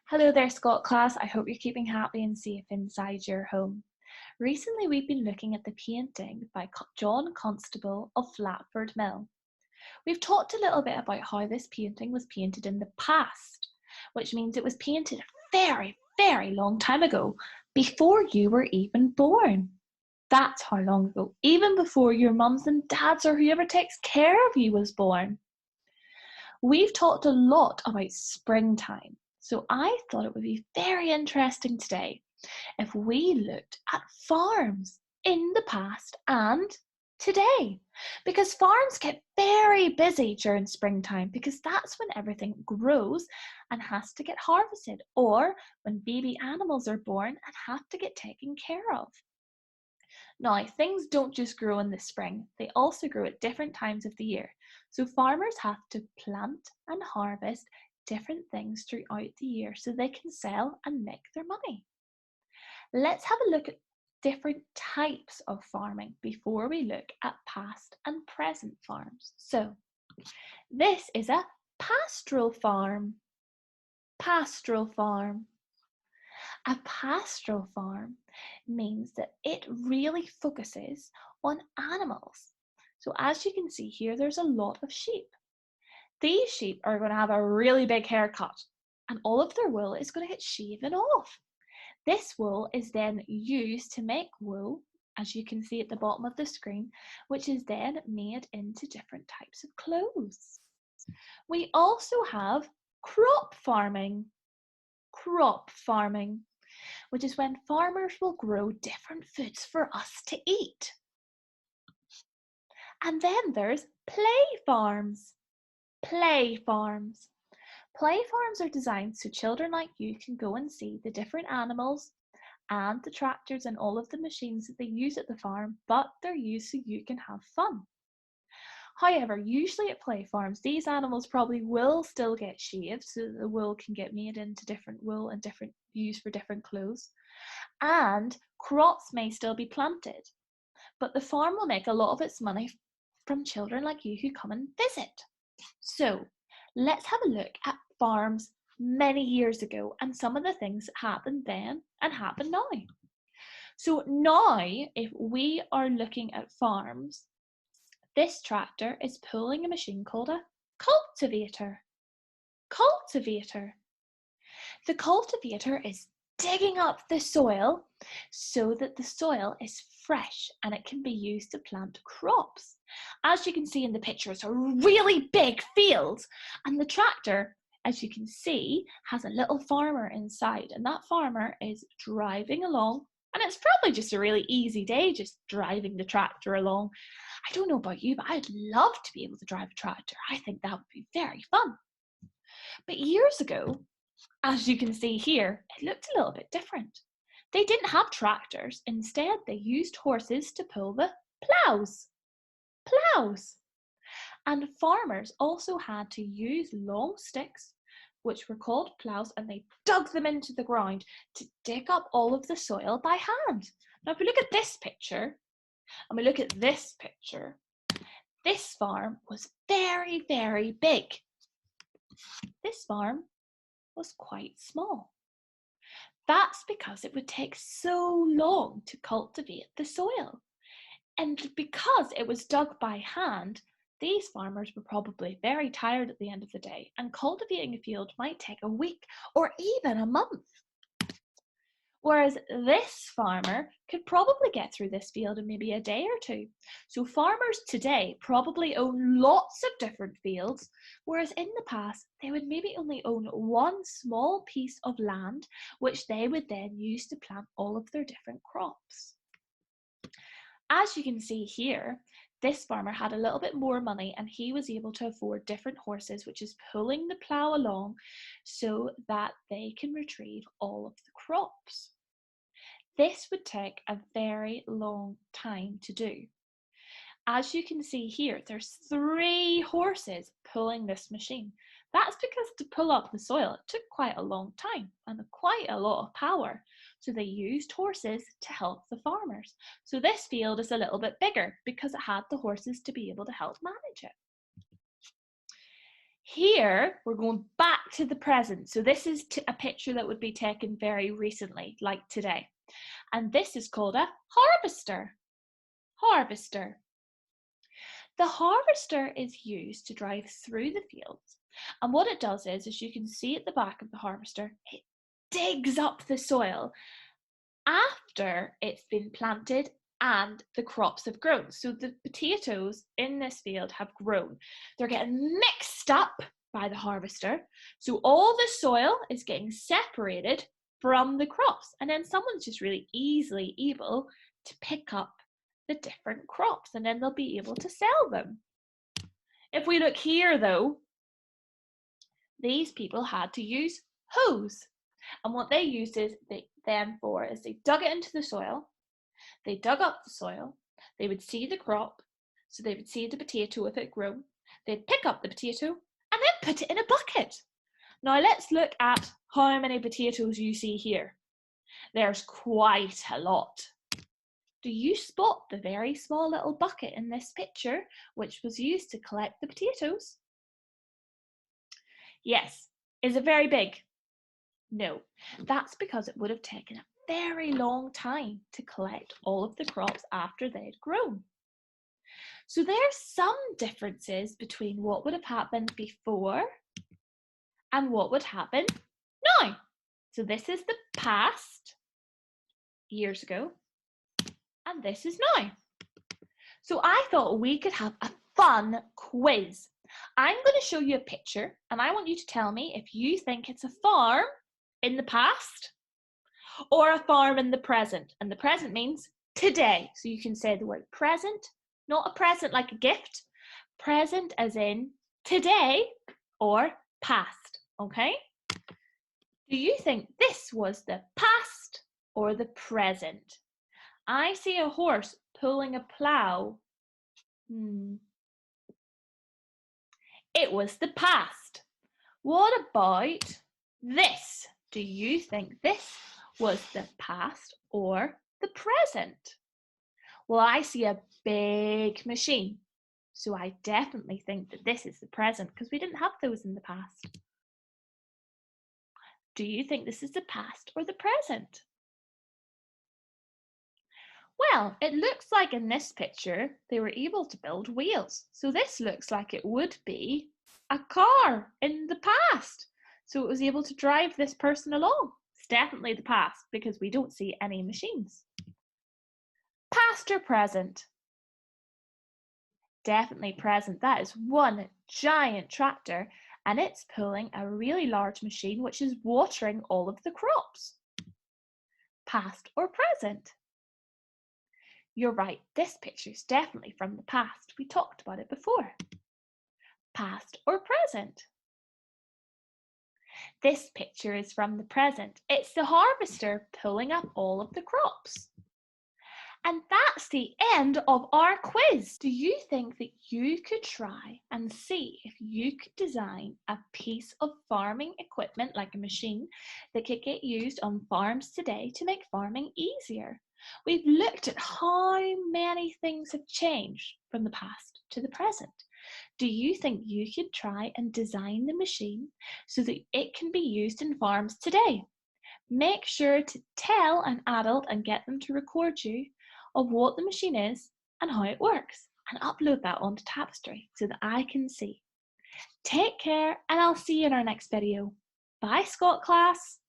Hello there, Scott class. I hope you're keeping happy and safe inside your home. Recently, we've been looking at the painting by John Constable of Flatford Mill. We've talked a little bit about how this painting was painted in the past, which means it was painted a very, very long time ago, before you were even born. That's how long ago, even before your mums and dads or whoever takes care of you was born. We've talked a lot about springtime, so I thought it would be very interesting today if we looked at farms in the past and today. Because farms get very busy during springtime because that's when everything grows and has to get harvested, or when baby animals are born and have to get taken care of. Now, things don't just grow in the spring, they also grow at different times of the year. So farmers have to plant and harvest different things throughout the year so they can sell and make their money. Let's have a look at different types of farming before we look at past and present farms. So, this is a pastoral farm. Pastoral farm. A pastoral farm means that it really focuses on animals. So as you can see here, there's a lot of sheep. These sheep are going to have a really big haircut and all of their wool is going to get shaven off. This wool is then used to make wool, as you can see at the bottom of the screen, which is then made into different types of clothes. We also have crop farming. Crop farming, which is when farmers will grow different foods for us to eat. And then there's play farms. Play farms. Play farms are designed so children like you can go and see the different animals and the tractors and all of the machines that they use at the farm, but they're used so you can have fun. However, usually at play farms, these animals probably will still get shaved so that the wool can get made into different wool and different used for different clothes. And crops may still be planted, but the farm will make a lot of its money from children like you who come and visit. So let's have a look at farms many years ago and some of the things that happened then and happen now. So now, if we are looking at farms, this tractor is pulling a machine called a cultivator. Cultivator. The cultivator is digging up the soil so that the soil is fresh and it can be used to plant crops. As you can see in the picture, it's a really big field, and the tractor, as you can see, has a little farmer inside, and that farmer is driving along, and it's probably just a really easy day just driving the tractor along. I don't know about you, but I'd love to be able to drive a tractor. I think that would be very fun. But years ago, as you can see here, it looked a little bit different. They didn't have tractors. Instead, they used horses to pull the ploughs. Ploughs. And farmers also had to use long sticks, which were called ploughs, and they dug them into the ground to dig up all of the soil by hand. Now, if we look at this picture, and we look at this picture, this farm was very, very big. This farm was quite small. That's because it would take so long to cultivate the soil. And because it was dug by hand, these farmers were probably very tired at the end of the day, and cultivating a field might take a week or even a month. Whereas this farmer could probably get through this field in maybe a day or two. So farmers today probably own lots of different fields, whereas in the past, they would maybe only own one small piece of land, which they would then use to plant all of their different crops. As you can see here, this farmer had a little bit more money and he was able to afford different horses, which is pulling the plough along so that they can retrieve all of the crops. This would take a very long time to do. As you can see here, there's 3 horses pulling this machine. That's because to pull up the soil, it took quite a long time and quite a lot of power. So they used horses to help the farmers. So this field is a little bit bigger because it had the horses to be able to help manage it. Here, we're going back to the present. So this is a picture that would be taken very recently, like today. And this is called a harvester. Harvester. The harvester is used to drive through the fields. And what it does is, as you can see at the back of the harvester, it digs up the soil after it's been planted and the crops have grown. So the potatoes in this field have grown. They're getting mixed up by the harvester. So all the soil is getting separated from the crops. And then someone's just really easily able to pick up the different crops, and then they'll be able to sell them. If we look here though, these people had to use hoes. And what they used them for is they dug it into the soil, they dug up the soil, they would see the crop, so they would see the potato if it grown, they'd pick up the potato and then put it in a bucket. Now let's look at how many potatoes you see here. There's quite a lot. Do you spot the very small little bucket in this picture, which was used to collect the potatoes? Yes. Is it very big? No. That's because it would have taken a very long time to collect all of the crops after they'd grown. So there's some differences between what would have happened before and what would happen now. So this is the past, years ago, and this is now. So I thought we could have a fun quiz. I'm going to show you a picture and I want you to tell me if you think it's a farm in the past or a farm in the present. And the present means today. So you can say the word present, not a present like a gift. Present as in today or past, okay? Do you think this was the past or the present? I see a horse pulling a plough. It was the past. What about this? Do you think this was the past or the present? Well, I see a big machine, so I definitely think that this is the present because we didn't have those in the past. Do you think this is the past or the present? Well, it looks like in this picture they were able to build wheels. So this looks like it would be a car in the past. So it was able to drive this person along. It's definitely the past because we don't see any machines. Past or present? Definitely present. That is one giant tractor and it's pulling a really large machine which is watering all of the crops. Past or present? You're right, this picture is definitely from the past. We talked about it before. Past or present? This picture is from the present. It's the harvester pulling up all of the crops. And that's the end of our quiz. Do you think that you could try and see if you could design a piece of farming equipment like a machine that could get used on farms today to make farming easier? We've looked at how many things have changed from the past to the present. Do you think you could try and design the machine so that it can be used in farms today? Make sure to tell an adult and get them to record you of what the machine is and how it works and upload that onto Tapestry so that I can see. Take care and I'll see you in our next video. Bye, Scott class.